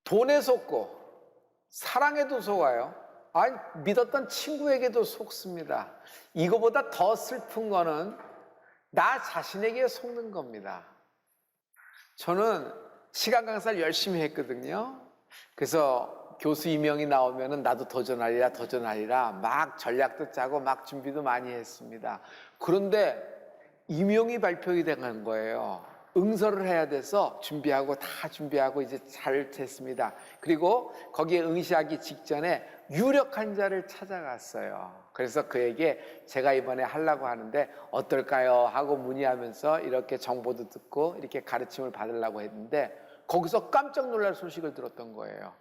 돈에 속고 사랑에도 속아요. 아니, 믿었던 친구에게도 속습니다. 이거보다 더 슬픈 거는 나 자신에게 속는 겁니다. 저는 시간 강사를 열심히 했거든요. 그래서 교수 임명이 나오면은 나도 도전하리라 막 전략도 짜고 막 준비도 많이 했습니다. 그런데 임용이 발표가 된 거예요. 응서를 해야 돼서 다 준비하고 이제 잘 됐습니다. 그리고 거기에 응시하기 직전에 유력한 자를 찾아갔어요. 그래서 그에게 제가 이번에 하려고 하는데 어떨까요? 하고 문의하면서 이렇게 정보도 듣고 이렇게 가르침을 받으려고 했는데 거기서 깜짝 놀랄 소식을 들었던 거예요.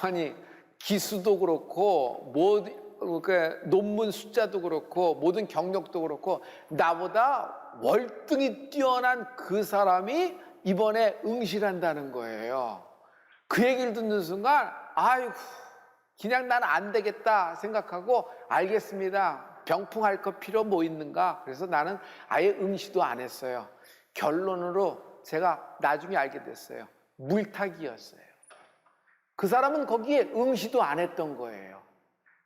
아니, 기수도 그렇고 논문 숫자도 그렇고 모든 경력도 그렇고 나보다 월등히 뛰어난 그 사람이 이번에 응시를 한다는 거예요. 그 얘기를 듣는 순간 아이고, 그냥 난 안 되겠다 생각하고 알겠습니다. 병풍할 거 필요 뭐 있는가? 그래서 나는 아예 응시도 안 했어요. 결론으로 제가 나중에 알게 됐어요. 물타기였어요. 그 사람은 거기에 응시도 안 했던 거예요.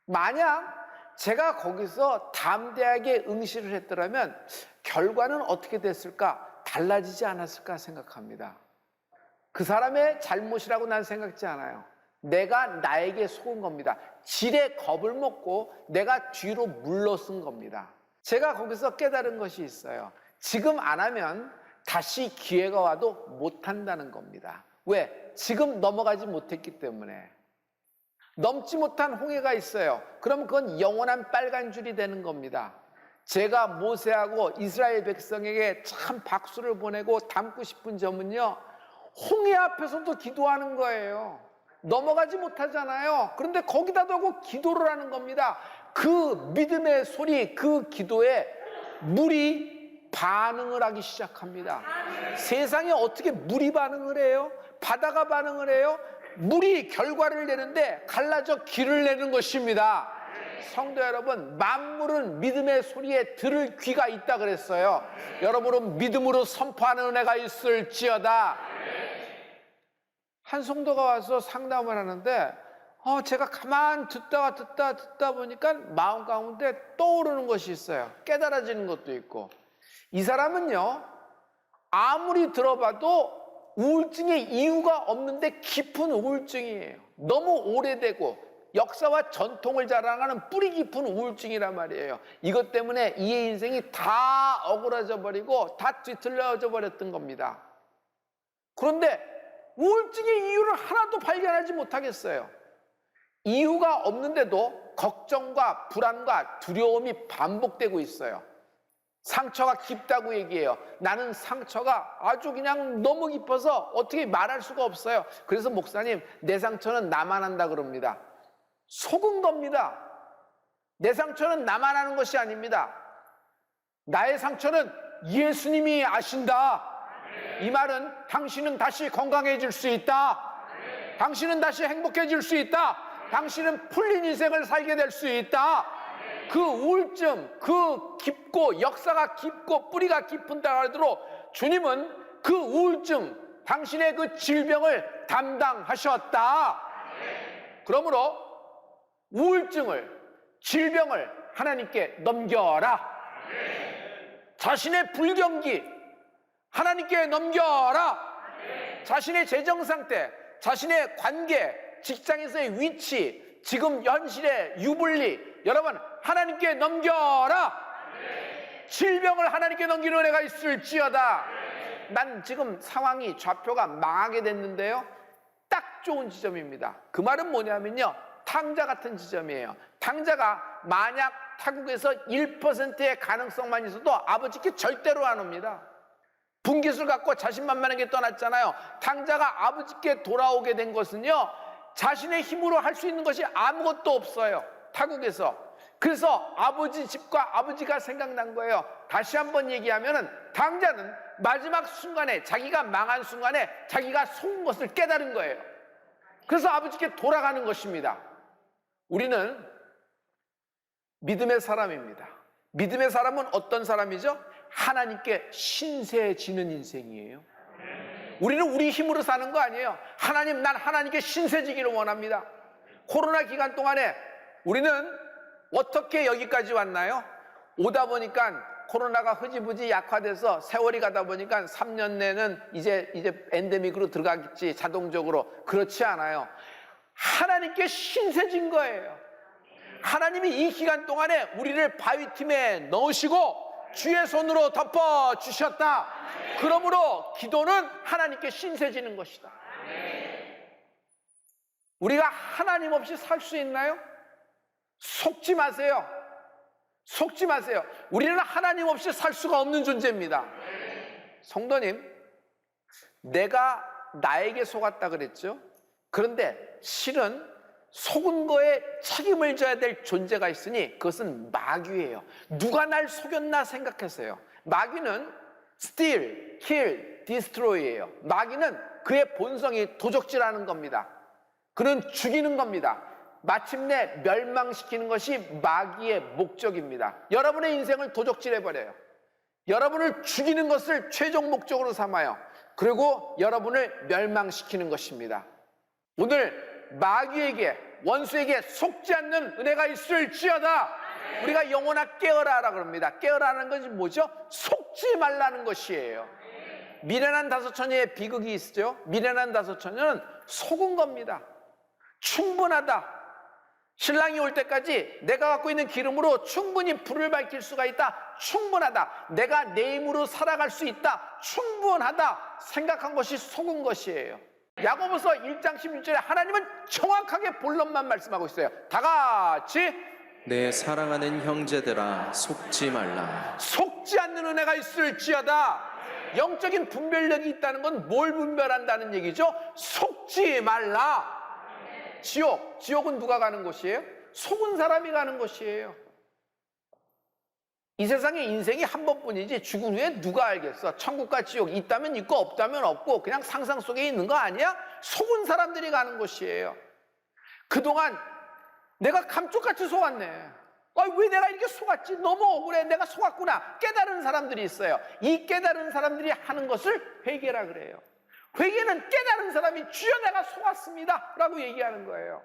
만약 제가 거기서 담대하게 응시를 했더라면 결과는 어떻게 됐을까? 달라지지 않았을까 생각합니다. 그 사람의 잘못이라고 난 생각지 않아요. 내가 나에게 속은 겁니다. 지레 겁을 먹고 내가 뒤로 물러선 겁니다. 제가 거기서 깨달은 것이 있어요. 지금 안 하면 다시 기회가 와도 못 한다는 겁니다. 왜? 지금 넘어가지 못했기 때문에. 넘지 못한 홍해가 있어요. 그럼 그건 영원한 빨간 줄이 되는 겁니다. 제가 모세하고 이스라엘 백성에게 참 박수를 보내고 담고 싶은 점은요, 홍해 앞에서도 기도하는 거예요. 넘어가지 못하잖아요. 그런데 거기다 두고 기도를 하는 겁니다. 그 믿음의 소리, 그 기도에 물이 반응을 하기 시작합니다. 세상에 어떻게 물이 반응을 해요? 바다가 반응을 해요? 물이 결과를 내는데 갈라져 길을 내는 것입니다. 성도 여러분, 만물은 믿음의 소리에 들을 귀가 있다 그랬어요. 여러분은 믿음으로 선포하는 은혜가 있을지어다. 한 성도가 와서 상담을 하는데 제가 가만 듣다 보니까 마음 가운데 떠오르는 것이 있어요. 깨달아지는 것도 있고. 이 사람은요, 아무리 들어봐도 우울증의 이유가 없는데 깊은 우울증이에요. 너무 오래되고 역사와 전통을 자랑하는 뿌리 깊은 우울증이란 말이에요. 이것 때문에 이의 인생이 다 억울해져 버리고 다 뒤틀려져 버렸던 겁니다. 그런데 우울증의 이유를 하나도 발견하지 못하겠어요. 이유가 없는데도 걱정과 불안과 두려움이 반복되고 있어요. 상처가 깊다고 얘기해요. 나는 상처가 아주 그냥 너무 깊어서 어떻게 말할 수가 없어요. 그래서 목사님, 내 상처는 나만 한다 그럽니다. 속은 겁니다. 내 상처는 나만 하는 것이 아닙니다. 나의 상처는 예수님이 아신다. 이 말은 당신은 다시 건강해질 수 있다. 당신은 다시 행복해질 수 있다. 당신은 풀린 인생을 살게 될 수 있다. 그 우울증, 그 깊고 역사가 깊고 뿌리가 깊은다 하더라도 주님은 그 우울증, 당신의 그 질병을 담당하셨다. 그러므로 우울증을, 질병을 하나님께 넘겨라. 자신의 불경기 하나님께 넘겨라. 자신의 재정 상태, 자신의 관계, 직장에서의 위치, 지금 현실의 유불리, 여러분 하나님께 넘겨라. 질병을 하나님께 넘기는 은혜가 있을지어다. 난 지금 상황이 좌표가 망하게 됐는데요, 딱 좋은 지점입니다. 그 말은 뭐냐면요, 탕자 같은 지점이에요. 탕자가 만약 타국에서 1%의 가능성만 있어도 아버지께 절대로 안 옵니다. 분깃을 갖고 자신만만하게 떠났잖아요. 탕자가 아버지께 돌아오게 된 것은요, 자신의 힘으로 할 수 있는 것이 아무것도 없어요, 타국에서. 그래서 아버지 집과 아버지가 생각난 거예요. 다시 한번 얘기하면은 탕자는 마지막 순간에, 자기가 망한 순간에 자기가 속은 것을 깨달은 거예요. 그래서 아버지께 돌아가는 것입니다. 우리는 믿음의 사람입니다. 믿음의 사람은 어떤 사람이죠? 하나님께 신세지는 인생이에요. 우리는 우리 힘으로 사는 거 아니에요. 하나님, 난 하나님께 신세지기를 원합니다. 코로나 기간 동안에 우리는 어떻게 여기까지 왔나요? 오다 보니까 코로나가 흐지부지 약화돼서 세월이 가다 보니까 3년 내는 이제 엔데믹으로 들어가겠지, 자동적으로. 그렇지 않아요. 하나님께 신세진 거예요. 하나님이 이 기간 동안에 우리를 바위틈에 넣으시고 주의 손으로 덮어주셨다. 그러므로 기도는 하나님께 신세지는 것이다. 우리가 하나님 없이 살 수 있나요? 속지 마세요. 속지 마세요. 우리는 하나님 없이 살 수가 없는 존재입니다. 성도님, 내가 나에게 속았다 그랬죠? 그런데 실은 속은 거에 책임을 져야 될 존재가 있으니 그것은 마귀예요. 누가 날 속였나 생각하세요. 마귀는 steal, kill, destroy예요. 마귀는 그의 본성이 도적질하는 겁니다. 그는 죽이는 겁니다. 마침내 멸망시키는 것이 마귀의 목적입니다. 여러분의 인생을 도적질해버려요. 여러분을 죽이는 것을 최종 목적으로 삼아요. 그리고 여러분을 멸망시키는 것입니다. 오늘 마귀에게, 원수에게 속지 않는 은혜가 있을지어다. 우리가 영혼아 깨어라라 그럽니다. 깨어라는 것이 뭐죠? 속지 말라는 것이에요. 미련한 다섯 처녀의 비극이 있죠. 미련한 다섯 처녀는 속은 겁니다. 충분하다. 신랑이 올 때까지 내가 갖고 있는 기름으로 충분히 불을 밝힐 수가 있다. 충분하다. 내가 내 힘으로 살아갈 수 있다. 충분하다. 생각한 것이 속은 것이에요. 야고보서 1장 16절에 하나님은 정확하게 본론만 말씀하고 있어요. 다 같이 내 사랑하는 형제들아 속지 말라. 속지 않는 은혜가 있을지어다. 영적인 분별력이 있다는 건 뭘 분별한다는 얘기죠? 속지 말라. 지옥은 누가 가는 곳이에요? 속은 사람이 가는 곳이에요. 이 세상에 인생이 한 번뿐이지 죽은 후에 누가 알겠어? 천국과 지옥 있다면 있고 없다면 없고 그냥 상상 속에 있는 거 아니야? 속은 사람들이 가는 곳이에요. 그동안 내가 감쪽같이 속았네. 왜 내가 이렇게 속았지? 너무 억울해. 내가 속았구나. 깨달은 사람들이 있어요. 이 깨달은 사람들이 하는 것을 회개라 그래요. 회개는 깨달은 사람이 주여 내가 속았습니다 라고 얘기하는 거예요.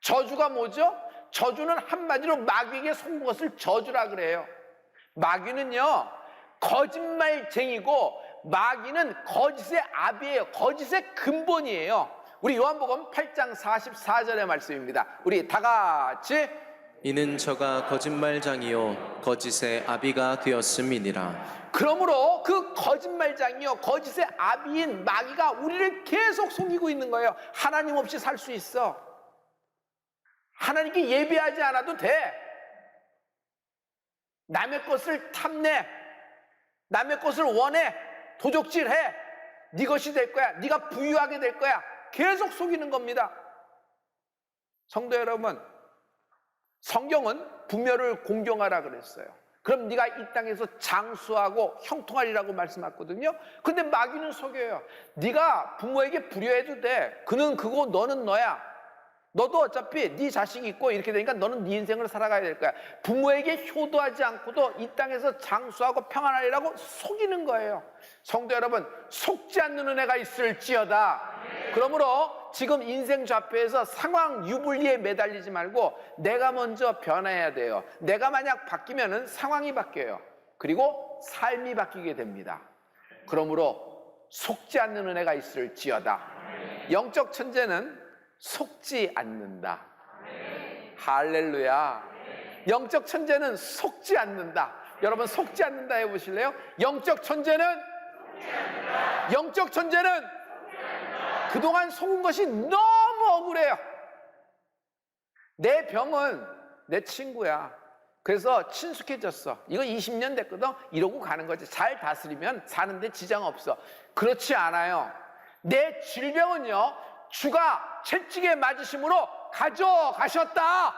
저주가 뭐죠? 저주는 한마디로 마귀에게 속은 것을 저주라 그래요. 마귀는요 거짓말쟁이고 마귀는 거짓의 아비예요. 거짓의 근본이에요. 우리 요한복음 8장 44절의 말씀입니다. 우리 다 같이 이는 저가 거짓말장이요 거짓의 아비가 되었음이니라. 그러므로 그 거짓말장이요 거짓의 아비인 마귀가 우리를 계속 속이고 있는 거예요. 하나님 없이 살 수 있어. 하나님께 예배하지 않아도 돼. 남의 것을 탐내. 남의 것을 원해. 도적질해. 네 것이 될 거야. 네가 부유하게 될 거야. 계속 속이는 겁니다. 성도 여러분, 성경은 부녀를 공경하라 그랬어요. 그럼 네가 이 땅에서 장수하고 형통하리라고 말씀했거든요. 근데 마귀는 속여요. 네가 부모에게 불효해도 돼. 그는 그거 너는 너야. 너도 어차피 네 자식이 있고 이렇게 되니까 너는 네 인생을 살아가야 될 거야. 부모에게 효도하지 않고도 이 땅에서 장수하고 평안하리라고 속이는 거예요. 성도 여러분, 속지 않는 은혜가 있을지어다. 그러므로 지금 인생 좌표에서 상황 유불리에 매달리지 말고 내가 먼저 변해야 돼요. 내가 만약 바뀌면은 상황이 바뀌어요. 그리고 삶이 바뀌게 됩니다. 그러므로 속지 않는 은혜가 있을지어다. 영적 천재는 속지 않는다. 할렐루야. 영적 천재는 속지 않는다. 여러분 속지 않는다 해보실래요? 영적 천재는 그동안 속은 것이 너무 억울해요. 내 병은 내 친구야. 그래서 친숙해졌어. 이거 20년 됐거든. 이러고 가는 거지. 잘 다스리면 사는데 지장 없어. 그렇지 않아요. 내 질병은요 주가 채찍에 맞으심으로 가져가셨다.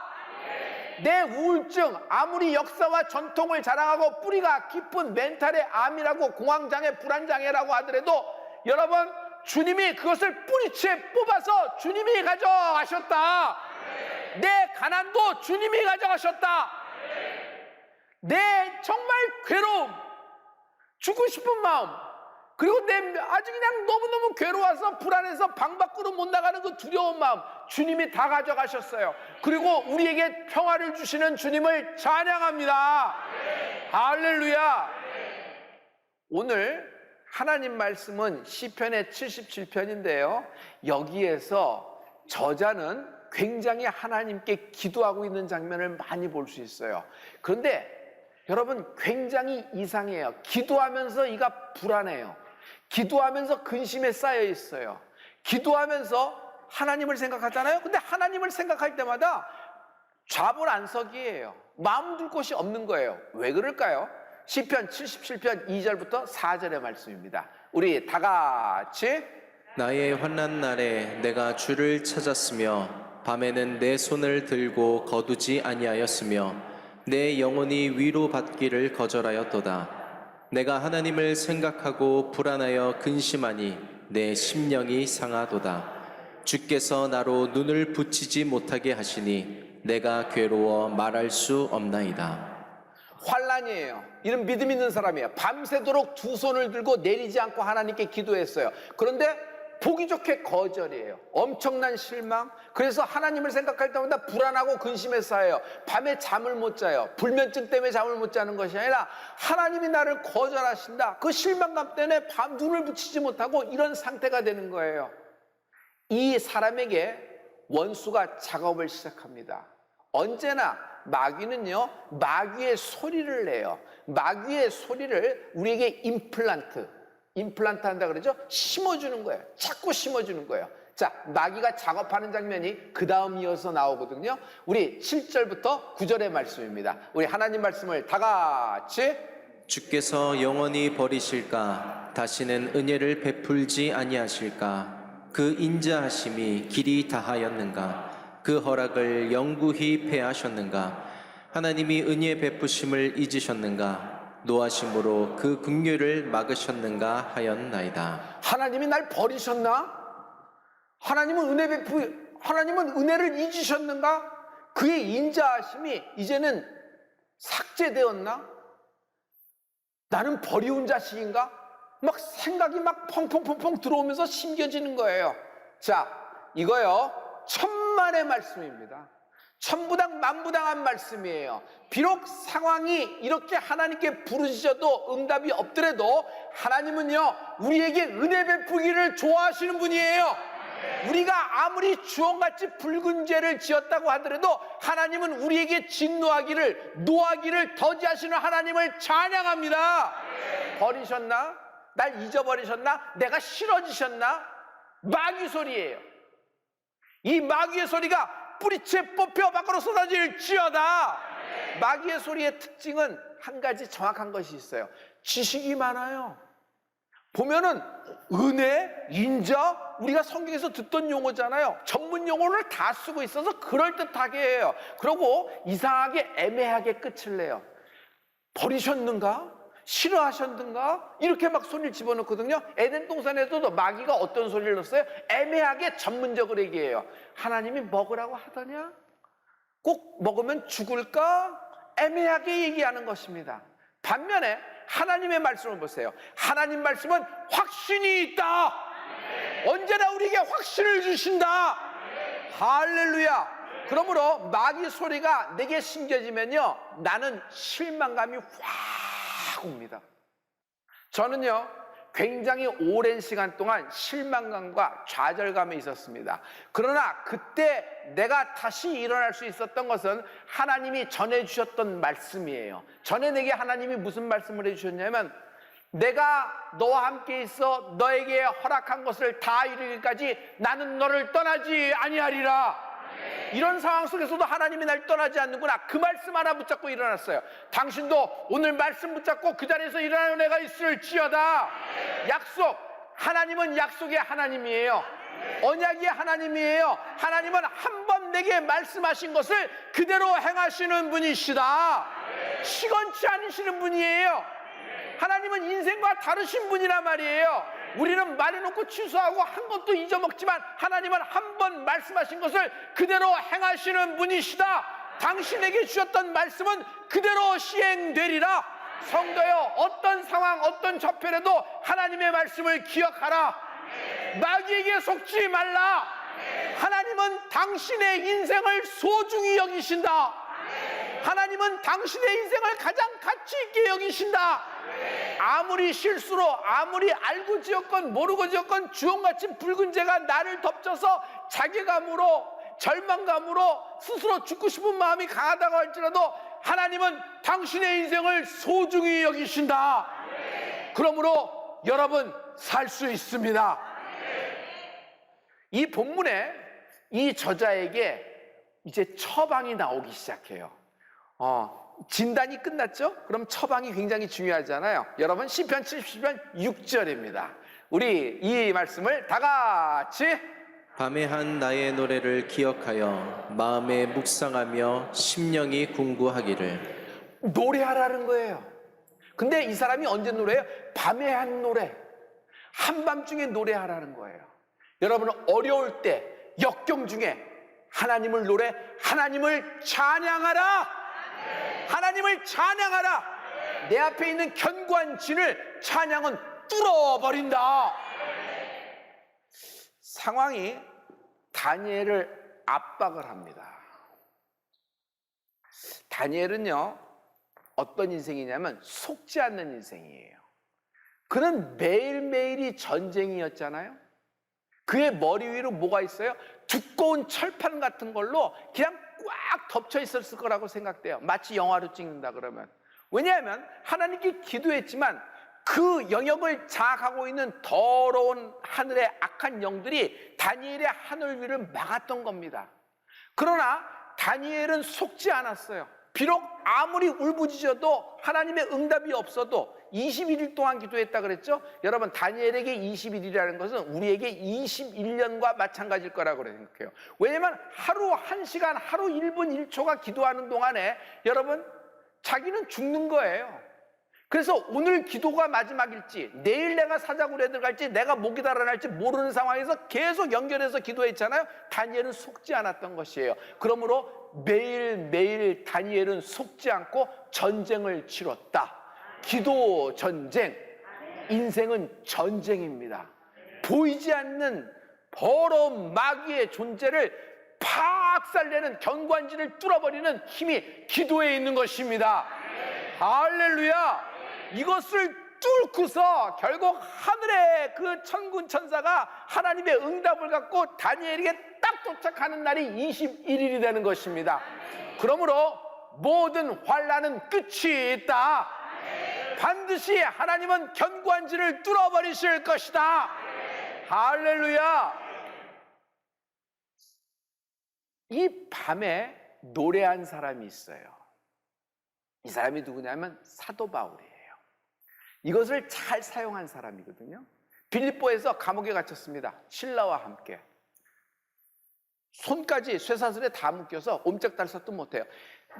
내 우울증 아무리 역사와 전통을 자랑하고 뿌리가 깊은 멘탈의 암이라고 공황장애 불안장애라고 하더라도 여러분 주님이 그것을 뿌리채 뽑아서 주님이 가져가셨다. 내 가난도 주님이 가져가셨다. 내 정말 괴로움, 죽고 싶은 마음, 그리고 아주 그냥 너무너무 괴로워서 불안해서 방 밖으로 못 나가는 그 두려운 마음, 주님이 다 가져가셨어요. 그리고 우리에게 평화를 주시는 주님을 찬양합니다. 할렐루야. 오늘 하나님 말씀은 시편의 77편인데요. 여기에서 저자는 굉장히 하나님께 기도하고 있는 장면을 많이 볼 수 있어요. 그런데 여러분, 굉장히 이상해요. 기도하면서 이가 불안해요. 기도하면서 근심에 쌓여 있어요. 기도하면서 하나님을 생각하잖아요. 근데 하나님을 생각할 때마다 좌불안석이에요. 마음 둘 곳이 없는 거예요. 왜 그럴까요? 시편 77편 2절부터 4절의 말씀입니다. 우리 다 같이. 나의 환난 날에 내가 주를 찾았으며 밤에는 내 손을 들고 거두지 아니하였으며 내 영혼이 위로받기를 거절하였도다. 내가 하나님을 생각하고 불안하여 근심하니 내 심령이 상하도다. 주께서 나로 눈을 붙이지 못하게 하시니 내가 괴로워 말할 수 없나이다. 환난이에요. 이런 믿음 있는 사람이에요. 밤새도록 두 손을 들고 내리지 않고 하나님께 기도했어요. 그런데 보기 좋게 거절이에요. 엄청난 실망. 그래서 하나님을 생각할 때마다 불안하고 근심에 쌓여요. 밤에 잠을 못 자요. 불면증 때문에 잠을 못 자는 것이 아니라 하나님이 나를 거절하신다. 그 실망감 때문에 밤 눈을 붙이지 못하고 이런 상태가 되는 거예요. 이 사람에게 원수가 작업을 시작합니다. 언제나 마귀는요, 마귀의 소리를 내요. 마귀의 소리를 우리에게 임플란트 한다 그러죠? 심어주는 거예요. 자꾸 심어주는 거예요. 자, 마귀가 작업하는 장면이 그 다음 이어서 나오거든요. 우리 7절부터 9절의 말씀입니다. 우리 하나님 말씀을 다 같이. 주께서 영원히 버리실까? 다시는 은혜를 베풀지 아니하실까? 그 인자하심이 길이 다하였는가? 그 허락을 영구히 패하셨는가? 하나님이 은혜 베푸심을 잊으셨는가? 노하심으로 그 긍휼을 막으셨는가 하였나이다. 하나님이 날 버리셨나? 하나님은 은혜를 잊으셨는가? 그의 인자하심이 이제는 삭제되었나? 나는 버리운 자식인가? 막 생각이 막 펑펑펑펑 들어오면서 심겨지는 거예요. 자, 이거요, 천만의 말씀입니다. 천부당 만부당한 말씀이에요. 비록 상황이 이렇게 하나님께 부르짖어도 응답이 없더라도 하나님은요, 우리에게 은혜 베푸기를 좋아하시는 분이에요. 우리가 아무리 주홍같이 붉은 죄를 지었다고 하더라도 하나님은 우리에게 노하기를 더디하시는 하나님을 찬양합니다. 버리셨나? 날 잊어버리셨나? 내가 싫어지셨나? 마귀 소리예요. 이 마귀의 소리가 뿌리채 뽑혀 밖으로 쏟아질지어다. 마귀의 소리의 특징은 한 가지 정확한 것이 있어요. 지식이 많아요. 보면은 은혜, 인자, 우리가 성경에서 듣던 용어잖아요. 전문 용어를 다 쓰고 있어서 그럴듯하게 해요. 그리고 이상하게 애매하게 끝을 내요. 버리셨는가? 싫어하셨는가? 이렇게 막 소리를 집어넣거든요. 에덴 동산에서도 마귀가 어떤 소리를 넣었어요? 애매하게 전문적으로 얘기해요. 하나님이 먹으라고 하더냐? 꼭 먹으면 죽을까? 애매하게 얘기하는 것입니다. 반면에 하나님의 말씀을 보세요. 하나님 말씀은 확신이 있다. 언제나 우리에게 확신을 주신다. 할렐루야. 그러므로 마귀 소리가 내게 심겨지면요, 나는 실망감이 확 옵니다. 저는요, 굉장히 오랜 시간 동안 실망감과 좌절감에 있었습니다. 그러나 그때 내가 다시 일어날 수 있었던 것은 하나님이 전해주셨던 말씀이에요. 전에 내게 하나님이 무슨 말씀을 해주셨냐면, 내가 너와 함께 있어 너에게 허락한 것을 다 이루기까지 나는 너를 떠나지 아니하리라. 이런 상황 속에서도 하나님이 날 떠나지 않는구나. 그 말씀 하나 붙잡고 일어났어요. 당신도 오늘 말씀 붙잡고 그 자리에서 일어나는 애가 있을지어다. 약속. 하나님은 약속의 하나님이에요. 언약의 하나님이에요. 하나님은 한 번 내게 말씀하신 것을 그대로 행하시는 분이시다. 시건치 않으시는 분이에요. 하나님은 인생과 다르신 분이란 말이에요. 우리는 말해놓고 취소하고 한 것도 잊어먹지만 하나님은 한 번 말씀하신 것을 그대로 행하시는 분이시다. 당신에게 주셨던 말씀은 그대로 시행되리라. 성도여, 어떤 상황, 어떤 저편에도 하나님의 말씀을 기억하라. 마귀에게 속지 말라. 하나님은 당신의 인생을 소중히 여기신다. 하나님은 당신의 인생을 가장 가치 있게 여기신다. 아무리 실수로, 아무리 알고 지었건 모르고 지었건 주홍같이 붉은 죄가 나를 덮쳐서 자괴감으로, 절망감으로 스스로 죽고 싶은 마음이 강하다고 할지라도 하나님은 당신의 인생을 소중히 여기신다. 그러므로 여러분 살 수 있습니다. 이 본문에 이 저자에게 이제 처방이 나오기 시작해요. 진단이 끝났죠? 그럼 처방이 굉장히 중요하잖아요. 여러분 시편 70편 6절입니다. 우리 이 말씀을 다 같이 밤에 한 나의 노래를 기억하여 마음에 묵상하며 심령이 궁구하기를. 노래하라는 거예요. 근데 이 사람이 언제 노래해요? 밤에 한 노래, 한밤중에 노래하라는 거예요. 여러분 어려울 때, 역경 중에 하나님을 하나님을 찬양하라. 하나님을 찬양하라. 내 앞에 있는 견고한 진을 찬양은 뚫어버린다. 상황이 다니엘을 압박을 합니다. 다니엘은요, 어떤 인생이냐면 속지 않는 인생이에요. 그는 매일매일이 전쟁이었잖아요. 그의 머리 위로 뭐가 있어요? 두꺼운 철판 같은 걸로 그냥 꽉 덮쳐 있었을 거라고 생각돼요. 마치 영화로 찍는다 그러면. 왜냐하면 하나님께 기도했지만 그 영역을 장악하고 있는 더러운 하늘의 악한 영들이 다니엘의 하늘 위를 막았던 겁니다. 그러나 다니엘은 속지 않았어요. 비록 아무리 울부짖어도 하나님의 응답이 없어도 21일 동안 기도했다 그랬죠? 여러분 다니엘에게 21일이라는 것은 우리에게 21년과 마찬가지일 거라고 생각해요. 왜냐하면 하루 1시간, 하루 1분 1초가 기도하는 동안에 여러분 자기는 죽는 거예요. 그래서 오늘 기도가 마지막일지, 내일 내가 사자굴에 들어갈지, 내가 목이 달아날지 모르는 상황에서 계속 연결해서 기도했잖아요. 다니엘은 속지 않았던 것이에요. 그러므로 매일매일 다니엘은 속지 않고 전쟁을 치렀다. 기도 전쟁, 인생은 전쟁입니다. 보이지 않는 더러운 마귀의 존재를 박살내는 견고한지를 뚫어버리는 힘이 기도에 있는 것입니다. 할렐루야! 이것을 뚫고서 결국 하늘의 그 천군 천사가 하나님의 응답을 갖고 다니엘에게 딱 도착하는 날이 21일이 되는 것입니다. 그러므로 모든 환난은 끝이 있다. 반드시 하나님은 견고한 진을 뚫어버리실 것이다. 할렐루야! 이 밤에 노래한 사람이 있어요. 이 사람이 누구냐면 사도 바울이에요. 이것을 잘 사용한 사람이거든요. 빌립보에서 감옥에 갇혔습니다. 신라와 함께. 손까지 쇠사슬에 다 묶여서 옴짝달싹도 못해요.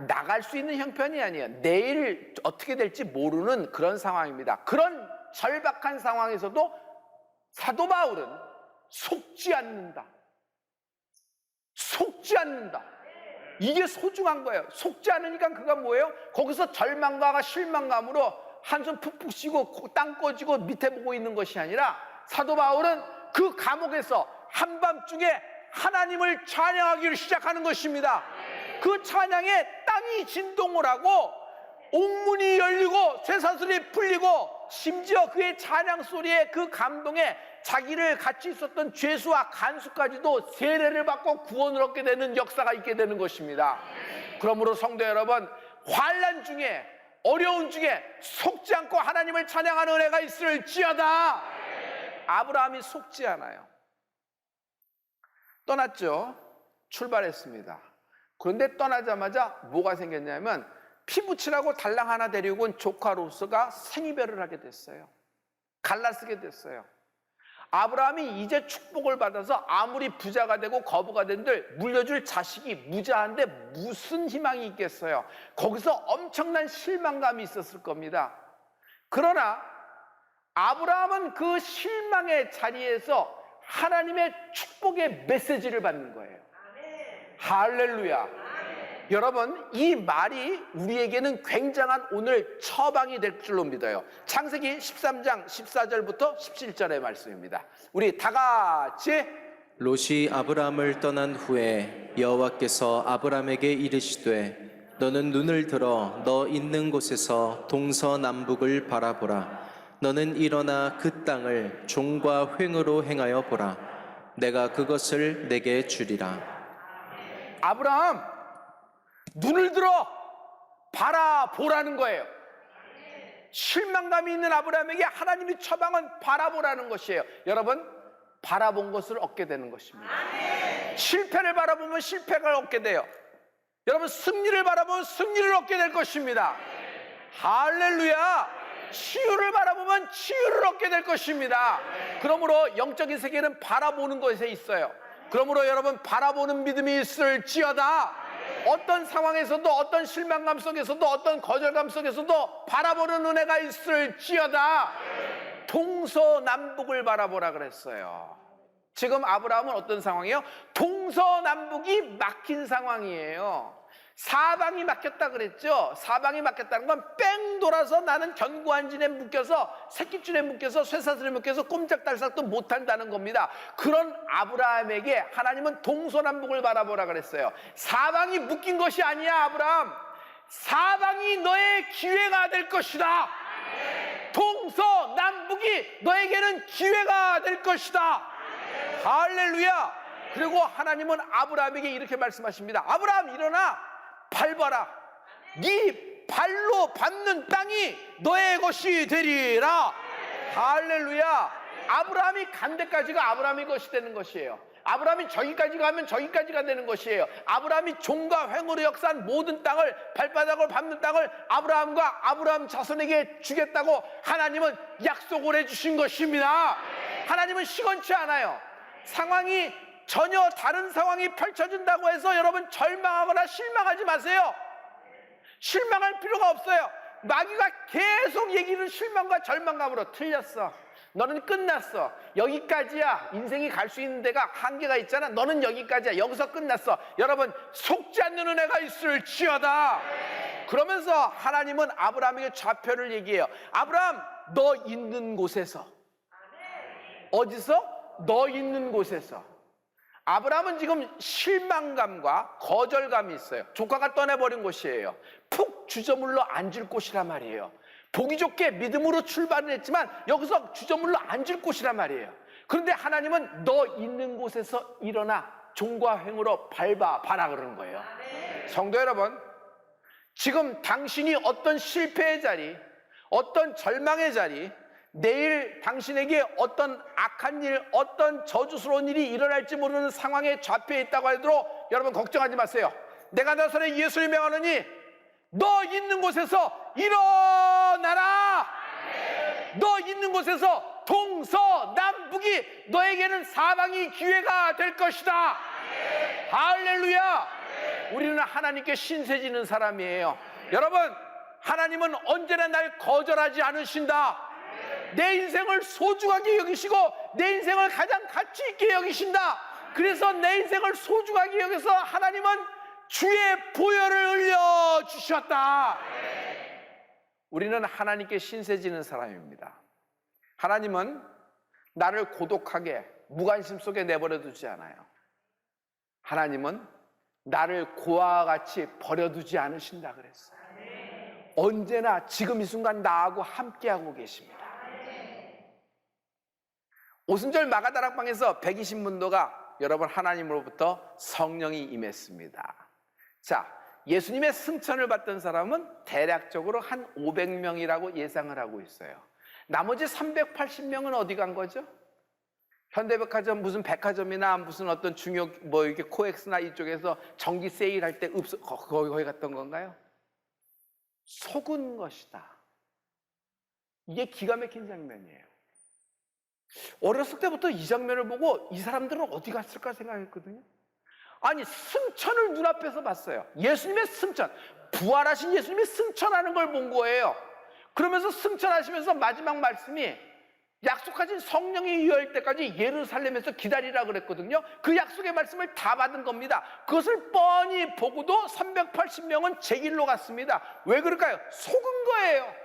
나갈 수 있는 형편이 아니에요. 내일 어떻게 될지 모르는 그런 상황입니다. 그런 절박한 상황에서도 사도 바울은 속지 않는다. 속지 않는다. 이게 소중한 거예요. 속지 않으니까 그가 뭐예요? 거기서 절망과 실망감으로 한숨 푹푹 쉬고 땅 꺼지고 밑에 보고 있는 것이 아니라 사도 바울은 그 감옥에서 한밤중에 하나님을 찬양하기를 시작하는 것입니다. 그 찬양에 땅이 진동을 하고 옥문이 열리고 쇠사슬이 풀리고 심지어 그의 찬양 소리에 그 감동에 자기를 같이 있었던 죄수와 간수까지도 세례를 받고 구원을 얻게 되는 역사가 있게 되는 것입니다. 그러므로 성도 여러분, 환난 중에 어려운 중에 속지 않고 하나님을 찬양하는 은혜가 있을지어다. 아브라함이 속지 않아요. 떠났죠. 출발했습니다. 그런데 떠나자마자 뭐가 생겼냐면 피부치라고 달랑 하나 데리고 온 조카 롯스가 생이별을 하게 됐어요. 갈라쓰게 됐어요. 아브라함이 이제 축복을 받아서 아무리 부자가 되고 거부가 된들 물려줄 자식이 무자한데 무슨 희망이 있겠어요. 거기서 엄청난 실망감이 있었을 겁니다. 그러나 아브라함은 그 실망의 자리에서 하나님의 축복의 메시지를 받는 거예요. 할렐루야. 여러분, 이 말이 우리에게는 굉장한 오늘 처방이 될 줄로 믿어요. 창세기 13장 14절부터 17절의 말씀입니다. 우리 다 같이 롯이 아브람을 떠난 후에 여호와께서 아브람에게 이르시되 너는 눈을 들어 너 있는 곳에서 동서남북을 바라보라. 너는 일어나 그 땅을 종과 횡으로 행하여 보라. 내가 그것을 내게 주리라. 아브라함, 눈을 들어 바라보라는 거예요. 실망감이 있는 아브라함에게 하나님이 처방은 바라보라는 것이에요. 여러분, 바라본 것을 얻게 되는 것입니다. 실패를 바라보면 실패를 얻게 돼요. 여러분, 승리를 바라보면 승리를 얻게 될 것입니다. 할렐루야. 치유를 바라보면 치유를 얻게 될 것입니다. 그러므로 영적인 세계는 바라보는 것에 있어요. 그러므로 여러분, 바라보는 믿음이 있을지어다. 어떤 상황에서도, 어떤 실망감 속에서도, 어떤 거절감 속에서도 바라보는 은혜가 있을지어다. 동서남북을 바라보라 그랬어요. 지금 아브라함은 어떤 상황이에요? 동서남북이 막힌 상황이에요. 사방이 막혔다 그랬죠. 사방이 막혔다는 건 뺑 돌아서 나는 견고한 진에 묶여서, 새끼줄에 묶여서, 쇠사슬에 묶여서 꼼짝달싹도 못한다는 겁니다. 그런 아브라함에게 하나님은 동서남북을 바라보라 그랬어요. 사방이 묶인 것이 아니야. 아브라함, 사방이 너의 기회가 될 것이다. 동서남북이 너에게는 기회가 될 것이다. 할렐루야. 그리고 하나님은 아브라함에게 이렇게 말씀하십니다. 아브라함, 일어나 밟아라. 네 발로 밟는 땅이 너의 것이 되리라. 할렐루야. 아브라함이 간 데까지가 아브라함의 것이 되는 것이에요. 아브라함이 저기까지 가면 저기까지가 되는 것이에요. 아브라함이 종과 횡으로 역사한 모든 땅을, 발바닥을 밟는 땅을 아브라함과 아브라함 자손에게 주겠다고 하나님은 약속을 해주신 것입니다. 하나님은 시건치 않아요. 상황이 전혀 다른 상황이 펼쳐진다고 해서 여러분 절망하거나 실망하지 마세요. 실망할 필요가 없어요. 마귀가 계속 얘기는 실망과 절망감으로 틀렸어. 너는 끝났어. 여기까지야. 인생이 갈 수 있는 데가 한계가 있잖아. 너는 여기까지야. 여기서 끝났어. 여러분, 속지 않는 은혜가 있을지어다. 그러면서 하나님은 아브라함에게 좌표를 얘기해요. 아브라함, 너 있는 곳에서. 어디서? 너 있는 곳에서. 아브라함은 지금 실망감과 거절감이 있어요. 조카가 떠나버린 곳이에요. 푹 주저물러 앉을 곳이란 말이에요. 보기 좋게 믿음으로 출발을 했지만 여기서 주저물러 앉을 곳이란 말이에요. 그런데 하나님은 너 있는 곳에서 일어나 종과 횡으로 밟아봐라 그러는 거예요. 성도 여러분, 지금 당신이 어떤 실패의 자리, 어떤 절망의 자리, 내일 당신에게 어떤 악한 일, 어떤 저주스러운 일이 일어날지 모르는 상황에 좌표에 있다고 하더라도 여러분 걱정하지 마세요. 내가 나서는 예수를 명하노니 너 있는 곳에서 일어나라. 너 있는 곳에서 동서남북이 너에게는 사방이 기회가 될 것이다. 할렐루야. 우리는 하나님께 신세지는 사람이에요. 여러분, 하나님은 언제나 날 거절하지 않으신다. 내 인생을 소중하게 여기시고 내 인생을 가장 가치 있게 여기신다. 그래서 내 인생을 소중하게 여기서 하나님은 주의 보혈을 흘려주셨다. 우리는 하나님께 신세지는 사람입니다. 하나님은 나를 고독하게 무관심 속에 내버려 두지 않아요. 하나님은 나를 고아와 같이 버려두지 않으신다 그랬어요. 언제나 지금 이 순간 나하고 함께하고 계십니다. 오순절 마가다락방에서 120문도가 여러분 하나님으로부터 성령이 임했습니다. 자, 예수님의 승천을 받던 사람은 대략적으로 한 500명이라고 예상을 하고 있어요. 나머지 380명은 어디 간 거죠? 현대백화점 무슨 백화점이나 무슨 어떤 중요 이렇게 코엑스나 이쪽에서 전기 세일할 때 거기 갔던 건가요? 속은 것이다. 이게 기가 막힌 장면이에요. 어렸을 때부터 이 장면을 보고 이 사람들은 어디 갔을까 생각했거든요. 아니, 승천을 눈앞에서 봤어요. 예수님의 승천, 부활하신 예수님이 승천하는 걸 본 거예요. 그러면서 승천하시면서 마지막 말씀이 약속하신 성령이 임할 때까지 예루살렘에서 기다리라 그랬거든요. 그 약속의 말씀을 다 받은 겁니다. 그것을 뻔히 보고도 380명은 제 길로 갔습니다. 왜 그럴까요? 속은 거예요.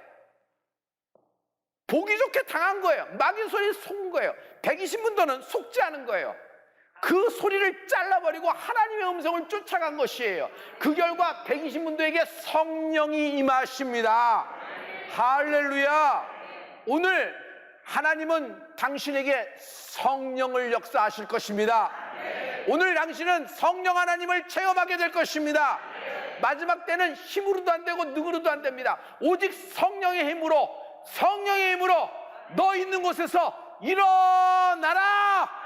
보기 좋게 당한 거예요. 마귀 소리에 속은 거예요. 120문도는 속지 않은 거예요. 그 소리를 잘라버리고 하나님의 음성을 쫓아간 것이에요. 그 결과 120문도에게 성령이 임하십니다. 할렐루야. 오늘 하나님은 당신에게 성령을 역사하실 것입니다. 오늘 당신은 성령 하나님을 체험하게 될 것입니다. 마지막 때는 힘으로도 안 되고 능으로도 안 됩니다. 오직 성령의 힘으로 너 있는 곳에서 일어나라.